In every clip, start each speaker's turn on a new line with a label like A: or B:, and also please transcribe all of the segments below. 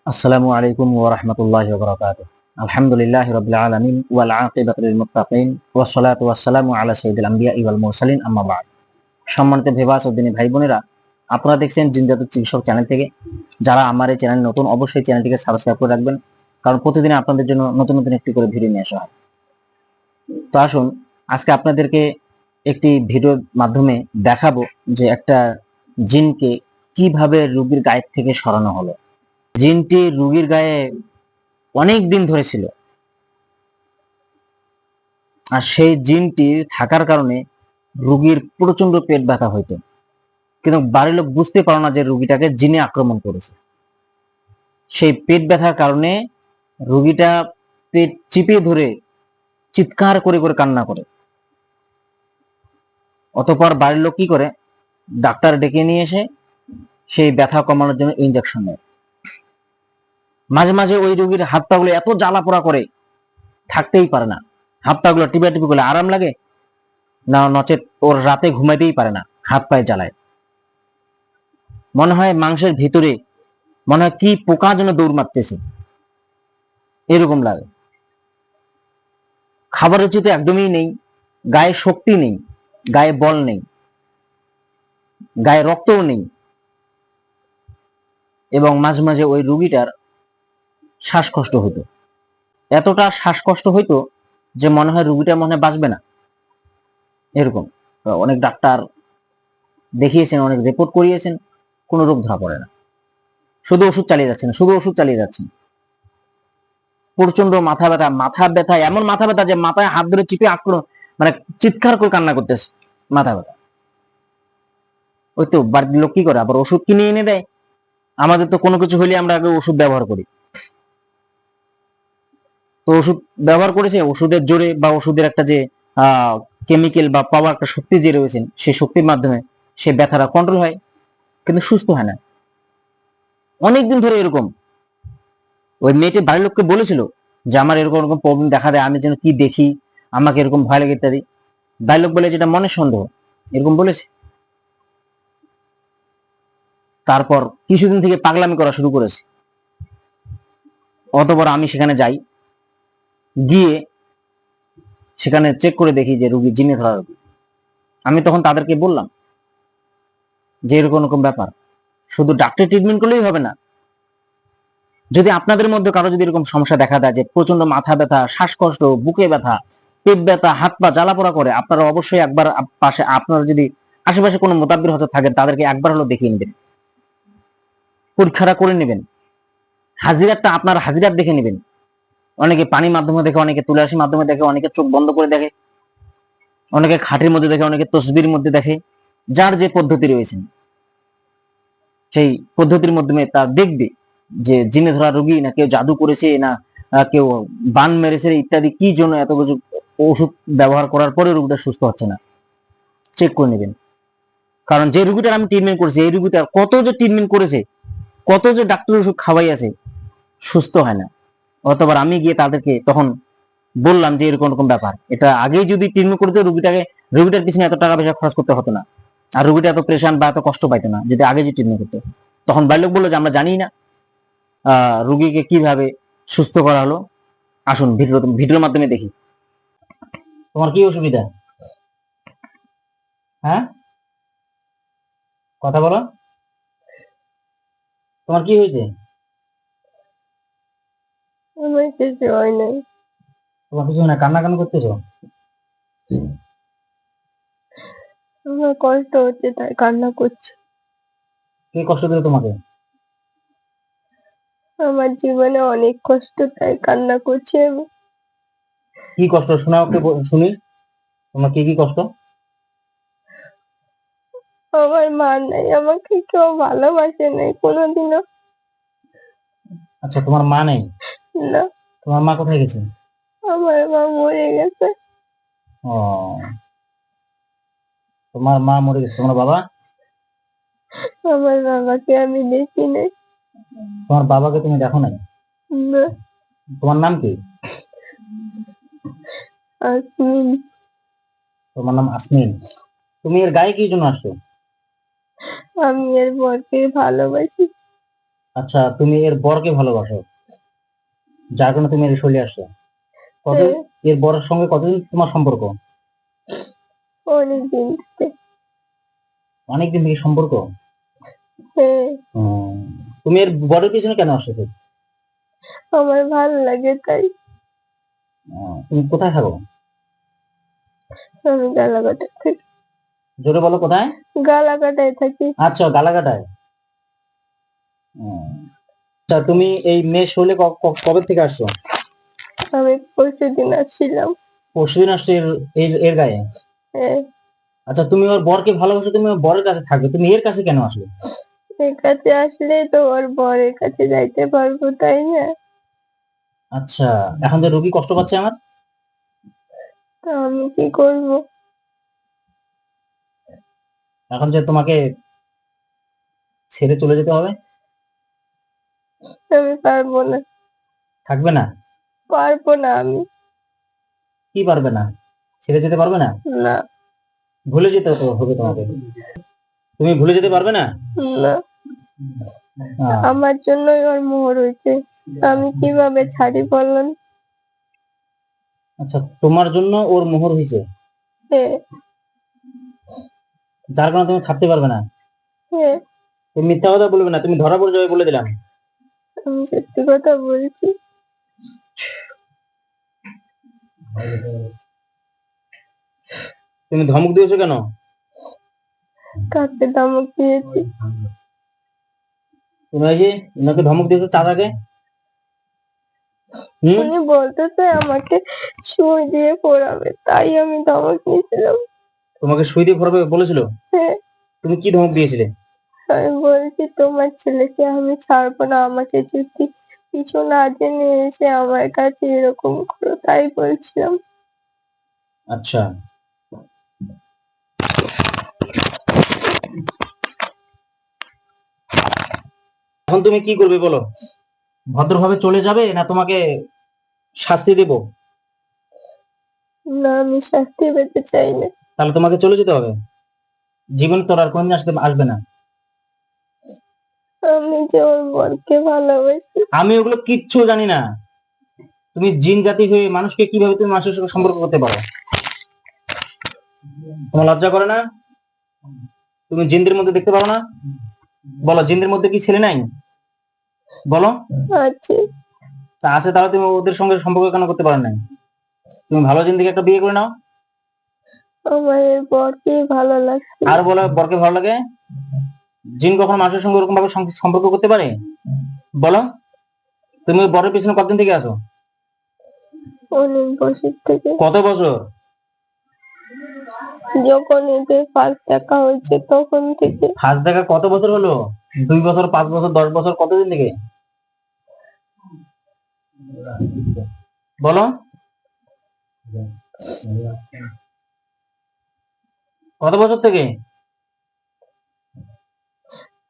A: আসসালামু আলাইকুম ওয়া রাহমাতুল্লাহি ওয়া বারাকাতুহু। আলহামদুলিল্লাহি রাব্বিল আলামিন ওয়াল আকিবাতু লিল মুত্তাকিন ওয়াস সালাতু ওয়াস সালামু আলা সাইয়্যিদিল আমবিয়া ওয়াল মুরসালিন আম্মা বা'দ। সম্মানিত ভিউয়ার্স ও দিনী ভাই বোনেরা, আপনারা দেখছেন জিনজাত চিকিৎসক চ্যানেল থেকে। যারা আমার এই চ্যানেল নতুন, অবশ্যই চ্যানেলটিকে সাবস্ক্রাইব করে রাখবেন, কারণ প্রতিদিন আপনাদের জন্য নতুন নতুন একটি করে ভিডিও নিয়ে আসা হয়। তো আসুন, আজকে আপনাদেরকে একটি ভিডিওর মাধ্যমে দেখাবো যে একটা জিনকে কিভাবে রোগীর গায়ের থেকে সরানো হলো। জিনটি রোগীর গায়ে অনেক দিন ধরে ছিল, আর সেই জিনটি থাকার কারণে রোগীর প্রচন্ড পেট ব্যথা হইতো, কিন্তু বাড়ির লোক বুঝতে পারো না যে রোগীটাকে জিনে আক্রমণ করেছে। সেই পেট ব্যথার কারণে রোগীটা পেট চিপে ধরে চিৎকার করে করে কান্না করে। অতঃপর বাড়ির লোক কি করে, ডাক্তার ডেকে নিয়ে এসে সেই ব্যথা কমানোর জন্য ইনজেকশন নেয়। মাঝে মাঝে ওই রোগীর হাত পাগুলো এত জ্বালা পোড়া করে, থাকতেই পারে না। হাত পাগুলো টিপা টিপি করলে আরাম লাগে না, নচেত ওর রাতে ঘুমাইতেই পারে না, হাত পায়ে জ্বালায়। মনে হয় মাংসের ভিতরে মনে হয় কি পোকা যেন দৌড় মারতেছে, এরকম লাগে। খাবার রুচি তো একদমই নেই, গায়ে শক্তি নেই, গায়ে বল নেই, গায়ে রক্তও নেই। এবং মাঝে মাঝে ওই রুগীটার শ্বাসকষ্ট হইতো, এতটা শ্বাসকষ্ট হইতো যে মনে হয় রুগীটা মনে হয় বাঁচবে না, এরকম। অনেক ডাক্তার দেখিয়েছেন, অনেক রিপোর্ট করিয়েছেন, কোনো রোগ ধরা পড়ে না। শুধু ওষুধ চালিয়ে যাচ্ছেন, শুধু ওষুধ চালিয়ে যাচ্ছেন। প্রচন্ড মাথা ব্যথা, মাথা ব্যথা, এমন মাথা ব্যথা যে মাথায় হাত ধরে চিপে আক্রমণ, মানে চিৎকার করে কান্না করতেছে, মাথা ব্যথা। ওই তো বাড়ির লোক কি করে, আবার ওষুধ কিনে এনে দেয়। আমাদের তো কোনো কিছু হলে আমরা আগে ওষুধ ব্যবহার করি। তো ওষুধ ব্যবহার করেছে, ওষুধের জোরে বা ওষুধের একটা যে কেমিক্যাল বা পাওয়ার একটা শক্তি যে রয়েছে, সেই শক্তির মাধ্যমে সে ব্যথাটা কন্ট্রোল হয়, কিন্তু সুস্থ হয় না। অনেকদিন ধরে এরকম। ওই মেয়েটি বাড়ির লোককে বলেছিল যে আমার এরকম এরকম প্রবলেম দেখা দেয়, আমি যেন কি দেখি, আমাকে এরকম ভয় লাগে ইত্যাদি। বাড়ির লোক বলে যেটা মনের সন্দেহ, এরকম বলেছে। তারপর কিছুদিন থেকে পাগলামি করা শুরু করেছে। অতঃপর আমি সেখানে যাই, গিয়ে সেখানে চেক করে দেখি যে রুগী জিনে ধরা রোগী। আমি তখন তাদেরকে বললাম যে এরকম এরকম ব্যাপার, শুধু ডাক্তার ট্রিটমেন্ট করলেই হবে না। যদি আপনাদের মধ্যে কারো যদি এরকম সমস্যা দেখা দেয় যে প্রচন্ড মাথা ব্যথা, শ্বাসকষ্ট, বুকে ব্যথা, পেট ব্যথা, হাত পা জ্বালা পোড়া করে, আপনারা অবশ্যই একবার পাশে, আপনারা যদি আশেপাশে কোনো মোতাব্বির হজরত থাকেন, তাদেরকে একবার হলো দেখিয়ে নেবেন, পরীক্ষাটা করে নেবেন। হাজিরাতটা আপনার হাজিরাত দেখে নেবেন। অনেকে পানির মাধ্যমে দেখে, অনেকে তুলাসীর মাধ্যমে দেখে, অনেকে চোখ বন্ধ করে দেখে, অনেকে খাটের মধ্যে দেখে, অনেকে তসবির মধ্যে দেখে। যার যে পদ্ধতি রয়েছে সেই পদ্ধতির মাধ্যমে তা দেখবে যে জিনে ধরা রোগী, না কেউ জাদু করেছে, না কেউ বান মেরেছে ইত্যাদি, কি জন্য এত কিছু ওষুধ ব্যবহার করার পরে রোগীটা সুস্থ হচ্ছে না, চেক করে নেবেন। কারণ যে রোগীটার আমি ট্রিটমেন্ট করেছি, এই রোগীটা কত যে ট্রিটমেন্ট করেছে, কত যে ডাক্তার ওষুধ খাওয়াই আছে, সুস্থ হয় না। অতবার আমি গিয়ে তাদেরকে তখন বললাম যে এরকম এরকম ব্যাপার, এটা আগেই যদি ট্রিটমেন্ট করতে রোগীটার পিছনে এত টাকা পয়সা খরচ করতে হতো না, আর রোগীটা এত প্রেশান বা এত কষ্ট পাইতো না যদি আগে যে ট্রিটমেন্ট করতো। তখন বাড়ির লোক বললো যে আমরা জানি না রোগীকে কিভাবে সুস্থ করা হলো। আসুন ভিডিওর মাধ্যমে দেখি। তোমার কি অসুবিধা? হ্যাঁ, কথা বলো, তোমার কি হয়েছে?
B: আমার কিছু হয় নাই।
A: তোমার কিছু না, কান্না কান্না করতেছো?
B: আমার কষ্ট হচ্ছে তাই কান্না করছি।
A: কে কষ্ট দিল তোমাকে?
B: আমার জীবনে অনেক কষ্ট তাই কান্না করছি আমি।
A: কি কষ্ট শোনাও, শুনি, তোমার কি কি কষ্ট?
B: আমার মা নাই, আমাকে কেউ ভালোবাসে নাই কোনোদিনও।
A: আচ্ছা, তোমার মা নেই?
B: না,
A: তোমার মা কোথায় গেছে?
B: আমার মা মরে গেছে।
A: ও, তোমার মা মরে গেছে, তোমার বাবা?
B: আমার বাবাকে আমি দেখি নাই।
A: তোমার বাবাকে তুমি দেখো নাই?
B: না।
A: তোমার নাম কি?
B: আসমিন।
A: তোমার নাম আসমিন। তুমি এর গায়ে কি জন্য আসছো?
B: আমি এর বরকে ভালোবাসি।
A: আচ্ছা, তুমি এর বরকে ভালোবাসো, যার কারণে তুমি এর শরীরে আসছো। কত
B: হ্যাঁ,
A: এর বরের সঙ্গে কতদিন তোমার সম্পর্ক?
B: অনেকদিন থেকে।
A: অনেকদিন থেকে সম্পর্ক।
B: হ্যাঁ,
A: হুম, তুমি এর বরের পিছনে কেন আসছো তো?
B: আমার ভালো লাগে তাই।
A: তুমি কোথায় থাকো?
B: আমি গালাকাটায় থাকি।
A: জোরে বলো, কোথায়?
B: গালাকাটায় থাকি।
A: আচ্ছা, গালাকাটায়। হুম। আচ্ছা, তুমি এই মেয়ে শৈলে কবে থেকে আসছো?
B: আমি পরশুদিন আসছিলাম।
A: পরশুদিন আসছো এর গায়ে?
B: হ্যাঁ,
A: আচ্ছা, তুমি ওর বরকে ভালোবাসো, তুমি ওর বরের কাছে থাকবে, তুমি এর কাছে কেন আসলে?
B: এর কাছে আসলে তো ওর বরের কাছে যাইতে পারবো, তাই না?
A: আচ্ছা, এখন যে রোগী কষ্ট পাচ্ছে আমার।
B: তো আমি কি করব?
A: এখন যে তোমাকে ছেড়ে চলে যেতে হবে।
B: আমি পারবো না।
A: থাকবে না?
B: পারবো না আমি।
A: কি পারবে না? ছেড়ে যেতে পারবে না?
B: না।
A: ভুলে যেতে হবে তোমাকে। তুমি ভুলে যেতে পারবে না?
B: না,
A: আহ,
B: আমার জন্যই ওর মোহর হয়েছে। আমি কিভাবে ছাড়ি বলুন?
A: আচ্ছা, তোমার জন্য ওর মোহর হয়েছে,
B: হ্যাঁ,
A: যার কারণে তুমি থাকতে পারবে না।
B: হ্যাঁ,
A: তুমি মিথ্যা কথা বলবে না, তুমি ধরা পড়ে যাবে বলে দিলাম।
B: আমি সত্যি কথা বলছি।
A: তুমি ধমক দিয়েছো কেন?
B: কাকে ধমক দিয়েছি?
A: তুমি এই যে ওনাকে ধমক দিয়েছো, চাচাকে। হুম।
B: উনি বলতেছে আমাকে সুই দিয়ে পড়াবে, তাই আমি ধমক নিয়েছিলাম।
A: তোমাকে সুই দিয়ে ভরবে বলেছিল?
B: হ্যাঁ,
A: তুমি কি ধমক দিয়েছিলে?
B: আমি বলছি তোমার ছেলেকে আমি ছাড়বো না, আমাকে যদি কিছু না জেনে এসে আমার কাছে এরকম করো, তাই বলছিলাম।
A: আচ্ছা, এখন তুমি কি করবে বলো? ভদ্রভাবে চলে যাবে না তোমাকে শাস্তি দেব?
B: না, আমি শাস্তি পেতে চাই না।
A: তাহলে তোমাকে চলে যেতে হবে, জীবন তোর আর কোনদিন আসবে না।
B: আমি যে ওর বরকে ভালোবাসি।
A: আমি ওগুলো কিচ্ছু জানি না। তুমি জিন জাতি হয়ে মানুষকে কিভাবে তুমি মানুষের সঙ্গে সম্পর্ক করতে পারো? তোমার লজ্জা করে না? তুমি জিনদের মধ্যে দেখতে পারো না? বলো, জিনদের মধ্যে কি ছেলে নাই? বলো।
B: আছে।
A: তা আছে, তাহলে তুমি ওদের সঙ্গে সম্পর্ক কেন করতে পারো নাই? তুমি ভালো জিন থেকে একটা বিয়ে করে নাও।
B: আমার এই বরকেই ভালো লাগছে।
A: আর বলো, বরকে ভালো লাগে? জিন কখনো মানুষের সঙ্গে ওরকম ভাবে সম্পর্ক করতে পারে? বলো। তুমি ওই বরের পিছনে কতদিন থেকে আছো?
B: অনেক বছর থেকে।
A: কত বছর?
B: যখন এদের ফার্স্ট দেখা হয়েছে তখন থেকে।
A: ফার্স্ট দেখা কত বছর হলো? 2 বছর, 5 বছর, 10 বছর, কতদিন থেকে? বলো। কত বছর থেকে?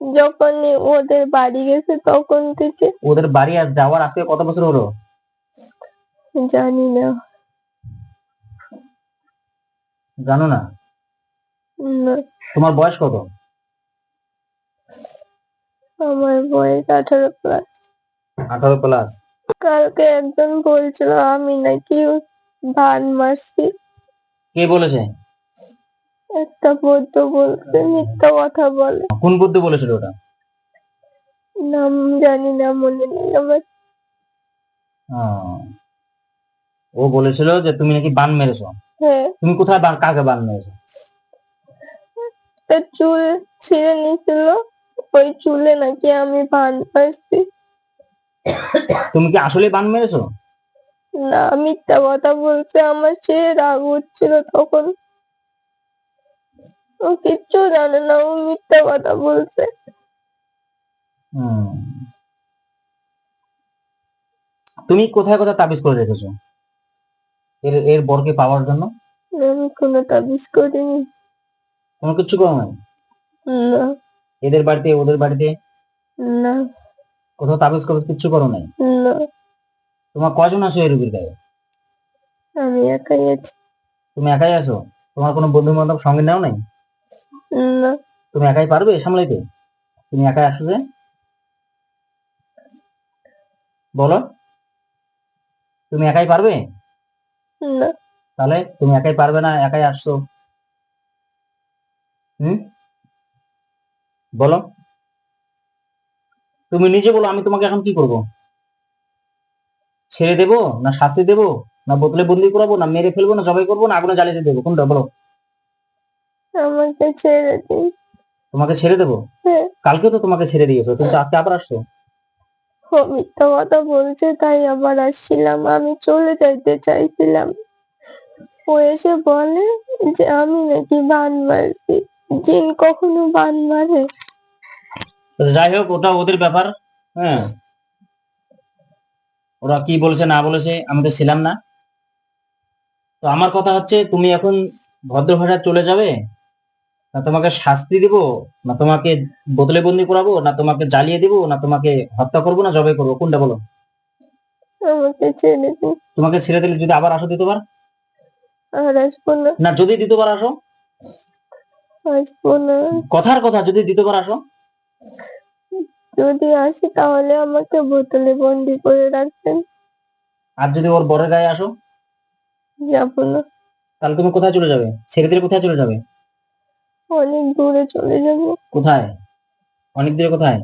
B: যখনই ওদের বাড়ি গেছে তখন থেকে।
A: ওদের বাড়ি আর যাওয়ার আজকে কত বছর হলো?
B: জানি না।
A: জানো না?
B: না,
A: তোমার বয়স কত?
B: আমার বয়স 18+।
A: 18+।
B: কালকে একজন বলছিল আমি নাকি ভান মারছি।
A: কে বলেছে?
B: একটা বৌদ্ধ বলছে, মিথ্যা কথা বলে।
A: কোন বুদ্ধ বলেছিল ওটা?
B: নাম জানি না, মনে নেই আমার।
A: আহ, ও বলেছিল যে তুমি নাকি বান মেরেছো।
B: হ্যাঁ,
A: তুমি কোথায় কাকে বান মেরেছো?
B: তার চুল ছিঁড়ে নিছিল, ওই চুলে নাকি আমি ভান মারছি।
A: তুমি কি আসলে বান মেরেছো?
B: না, মিথ্যা কথা বলছে। আমার সে রাগ হচ্ছিল তখন। ও কিচ্ছু জানে না, ও মিথ্যা কথা বলছে।
A: হুম। তুমি কোথায় কোথায় তাবিজ করে রেখেছো এর এর বরকে পাওয়ার জন্য?
B: আমি কোনো তাবিজ করিনি।
A: কোনো কিছু করো নাই?
B: না।
A: এদের বাড়িতে, ওদের বাড়িতে
B: না।
A: কোথাও তাবিজ করে কিচ্ছু করো নাই?
B: না,
A: তোমার কয়জন আসো এই রুগীর গায়ে?
B: আমি একাই আছি।
A: তুমি একাই আছো? তোমার কোনো বন্ধু বান্ধব সঙ্গে নাও নাই?
B: না।
A: তুমি একাই পারবে সামলাইতে? তুমি একাই আসো যে? বলো, তুমি একাই পারবে?
B: না,
A: তাহলে তুমি একাই পারবে না, একাই আসছো। হুম, বলো, তুমি নিজে বলো, আমি তোমাকে এখন কি করব? ছেড়ে দেবো, না শাস্তি দেবো, না বোতলে বন্দি করাবো, না মেরে ফেলবো, না জবাই করবো, না আগুনে জ্বালিয়ে দেবো, কোনটা বলো?
B: আমাকে ছেড়ে দিন।
A: তোমাকে ছেড়ে দেবো?
B: হ্যাঁ,
A: কালকে তো তোমাকে ছেড়ে দিয়েছো, তুমি তো আজকে আবার আসছো।
B: ও মিথ্যা কথা বলছে তাই আবার আসছিলাম, আমি চলে যাইতে চাইছিলাম। ও এসে বলে যে আমি নাকি বান মারছি। জিন কখনো বান মারে?
A: তো যাই হোক, ওটা ওদের ব্যাপার। হ্যাঁ, ওরা কি বলেছে না বলেছে, আমি তো ছিলাম না। তো আমার কথা হচ্ছে, তুমি এখন ভদ্র ভাষায় চলে যাবে, না তোমাকে শাস্তি দিব, না তোমাকে বোতলে বন্দি করাবো, না তোমাকে জ্বালিয়ে দিব, না তোমাকে হত্যা করবো, না জবাই করবো, কোনটা বলো?
B: আমাকে ছেড়ে দিন।
A: তোমাকে ছেড়ে দিলে যদি আবার আসো দ্বিতীয়বার?
B: আর আসবো না,
A: না যদি দ্বিতীয়বার আসো?
B: আসবো না।
A: কথার কথা, যদি দ্বিতীয়বার আসো?
B: যদি আসি তাহলে আমাকে বোতলে বন্দি করে রাখবেন।
A: আর যদি ওর বরের গায়ে আসো?
B: যাবো না,
A: তাহলে তুমি কোথায় চলে যাবে? ছেড়ে দিলে কোথায় চলে যাবে?
B: অনেক দূরে চলে যাব।
A: কোথায়? অনেক দূরে কোথায়?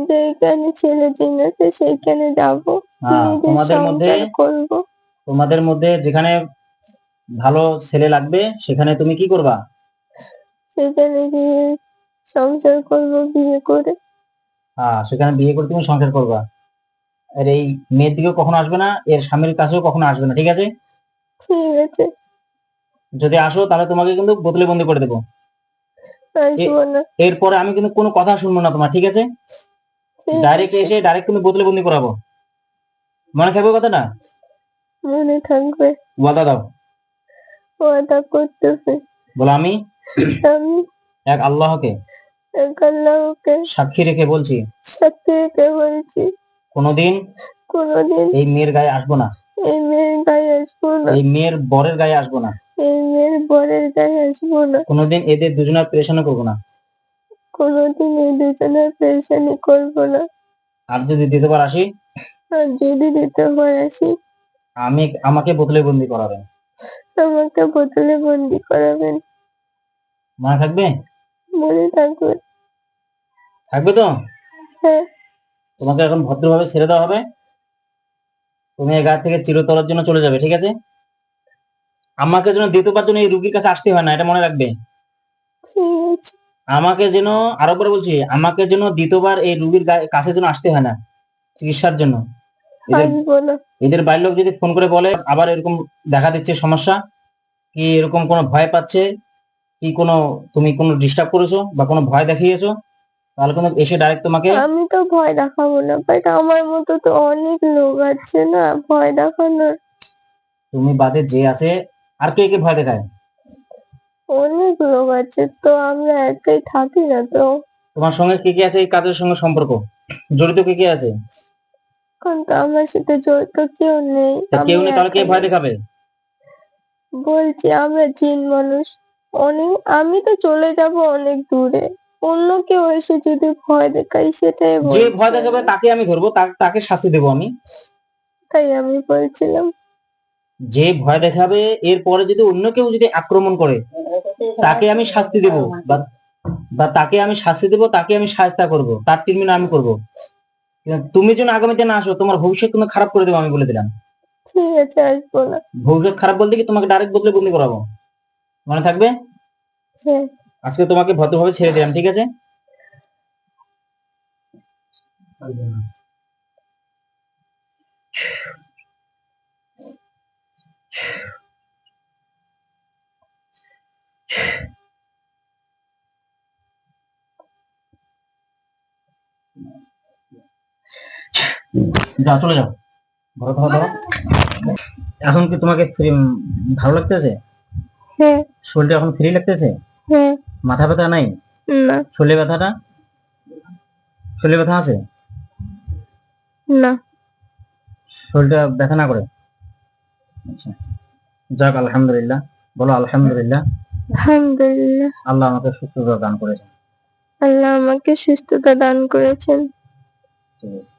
B: যেখানে ছেলে জিন আছে সেইখানে যাব, নিজের
A: তোমাদের মধ্যে,
B: সংসার করব।
A: তোমাদের মধ্যে যেখানে ভালো ছেলে লাগবে সেখানে তুমি কি করবা?
B: সেখানে গিয়ে সংসার করব বিয়ে করে।
A: সেখানে বিয়ে করে তুমি সংসার করবা। আর এই মেয়ের দিকেও কখনো আসবে না, এর স্বামীর কাছেও কখনো আসবে না, ঠিক আছে?
B: ঠিক আছে,
A: যদি আসো তাহলে তোমাকে কিন্তু বোতলে বন্দি করে দেবো।
B: আসবো না।
A: এরপরে আমি কিন্তু কোনো কথা শুনবো না তোমার, ঠিক আছে?
B: ঠিক
A: ডাইরেক্ট
B: আছে,
A: এসে ডাইরেক্ট তুমি বোতলে বন্দি করাবো। মনে থাকবে কথাটা?
B: মনে থাকবে।
A: ওয়াদা দাও।
B: ওয়াদা করতেছে।
A: বলো, আমি
B: আমি
A: এক আল্লাহকে
B: এক আল্লাহকে
A: সাক্ষী রেখে বলছি,
B: সাথে রেখে বলছি,
A: কোনোদিন
B: কোনোদিন
A: এই মেয়ের গায়ে আসবো না,
B: এই মেয়ের গায়ে আসবো না,
A: এই মেয়ের বরের গায়ে আসবো না,
B: এই মেয়ের বরের গায়ে আসবো না,
A: কোনোদিন এদের দুজনের পেরেশানি করবো না।
B: কোনোদিন এই দুজনের পেরেশানি করবো না।
A: আর যদি দ্বিতীয়বার আসি,
B: আর যদি দ্বিতীয়বার আসি,
A: আমাকে বোতলে বন্দি করাবেন।
B: আমাকে বোতলে বন্দি করাবেন।
A: মনে থাকবে?
B: মনে থাকবে।
A: থাকবে তো?
B: হ্যাঁ,
A: তোমাকে এখন ভদ্রভাবে ছেড়ে দেওয়া হবে, তুমি এই গাছ থেকে চিরতরের জন্য চলে যাবে, ঠিক আছে? আমাকে যেন দ্বিতীয়বার জন্য এই রুগীর কাছে আসতে হয় না, এটা মনে রাখবে।
B: ঠিক আছে,
A: আমাকে যেন, আরো করে বলছি, আমাকে যেন দ্বিতীয়বার এই রুগীর কাছে যেন আসতে হয় না চিকিৎসার জন্য। এদের
B: আসবো না।
A: এদের বাড়ির লোক যদি ফোন করে বলে আবার এরকম দেখা দিচ্ছে সমস্যা, কি এরকম কোনো ভয় পাচ্ছে, কি কোনো তুমি কোনো ডিস্টার্ব করেছো বা কোনো ভয় দেখিয়েছো, তাহলে কিন্তু এসে ডাইরেক্ট তোমাকে,
B: আমি তো ভয় দেখাবো না, বাট আমার মতো তো অনেক লোক আছে না ভয় দেখানোর।
A: তুমি বাদে যে আছে আর কে কে ভয় দেখায়?
B: অনেক লোক আছে তো, আমরা একাই থাকি না তো।
A: তোমার সঙ্গে কে কে আছে এই কাজের সঙ্গে সম্পর্ক জড়িত, কে কে আছে?
B: এখন তো আমার সাথে জড়িত কেউ নেই,
A: তা
B: আমি
A: কেউ নেই, তাহলে কে
B: একাই
A: ভয়
B: আছি।
A: দেখাবে?
B: বলছি আমরা জিন মানুষ, অনেক, আমি তো চলে যাব অনেক দূরে, অন্য কেউ এসে যদি ভয় দেখায় সেটাই
A: যে
B: বলছি
A: ভয় দেখাবে
B: আমি।
A: তাকে আমি ধরবো, তাকে শাস্তি দেবো আমি।
B: তাই আমি বলছিলাম।
A: যে ভয় দেখাবে, এরপরে যদি অন্য কেউ যদি আক্রমণ করে তাকে আমি শাস্তি দেবো, বা বা তাকে আমি শাস্তি দেবো, তাকে আমি শাস্তা করব, তার ট্রিটমেন্ট আমি করব। তুমি যেন আগামীতে না আসো, তোমার ভবিষ্যৎ কিন্তু খারাপ করে দেবো, আমি বলে দিলাম।
B: ঠিক আছে, আসবো না।
A: ভবিষ্যৎ খারাপ বলতে কি, তোমাকে ডাইরেক্ট বদলে বন্দি করাবো, মনে থাকবে?
B: হ্যাঁ,
A: আজকে তোমাকে ভদ্রভাবে ছেড়ে দিলাম, ঠিক আছে? যাও, চলে যাও, ঘরে খাওয়া দাও। এখন কি তোমাকে ভালো লাগতেছে?
B: হ্যাঁ,
A: শরীরটা এখন ফ্রি লাগতেছে?
B: হ্যাঁ।
A: মাথা ব্যথা নাই?
B: না,
A: শরীরে ব্যথাটা, শরীরে ব্যথা আছে?
B: না।
A: শরীরটা ব্যথা না করে? আচ্ছা, যাক আলহামদুলিল্লাহ। বলো আলহামদুলিল্লাহ,
B: আলহামদুলিল্লাহ।
A: আল্লাহ আমাকে সুস্থতা দান করেছেন।
B: আল্লাহ আমাকে সুস্থতা দান করেছেন।
A: ঠিক আছে।